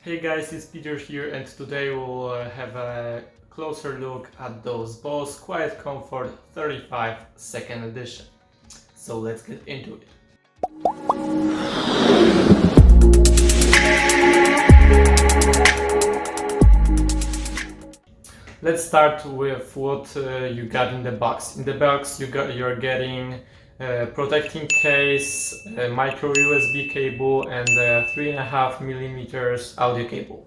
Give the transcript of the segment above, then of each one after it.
Hey guys, it's Peter here, and today we'll have a closer look at those Bose Quiet Comfort 35 2nd edition. So let's get into it. Let's start with what you got in the box. In the box you're getting a protecting case, a micro USB cable, and a 3.5mm audio cable.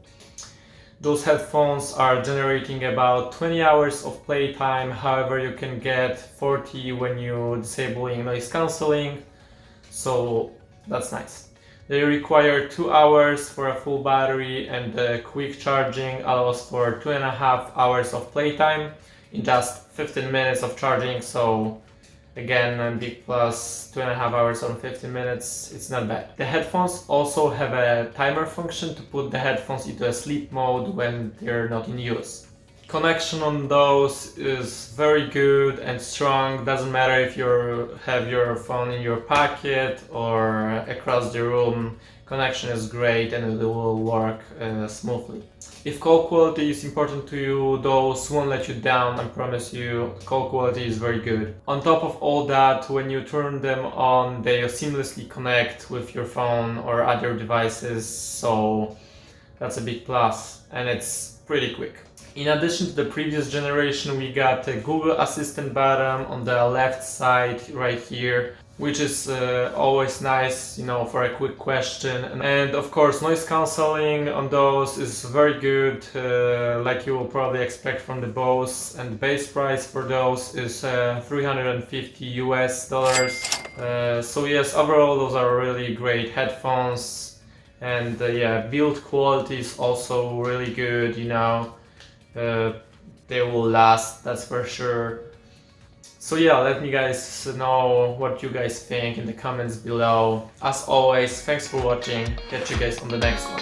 Those headphones are generating about 20 hours of playtime, however you can get 40 when you're disabling noise cancelling, so that's nice. They require 2 hours for a full battery, and the quick charging allows for 2.5 hours of playtime in just 15 minutes of charging, so again, a big plus, 2.5 hours on 15 minutes, it's not bad. The headphones also have a timer function to put the headphones into a sleep mode when they're not in use. Connection on those is very good and strong. Doesn't matter if you have your phone in your pocket or across the room. Connection is great and it will work smoothly. If call quality is important to you, those won't let you down. I promise you, call quality is very good. On top of all that, when you turn them on, they seamlessly connect with your phone or other devices, so that's a big plus, and it's pretty quick. In addition to the previous generation, we got a Google Assistant button on the left side right here, which is always nice, for a quick question. And of course, noise cancelling on those is very good, like you will probably expect from the Bose. And the base price for those is $350. So yes, overall those are really great headphones. And yeah, build quality is also really good, they will last, that's for sure. So yeah, let me guys know what you guys think in the comments below. As always, thanks for watching. Catch you guys on the next one.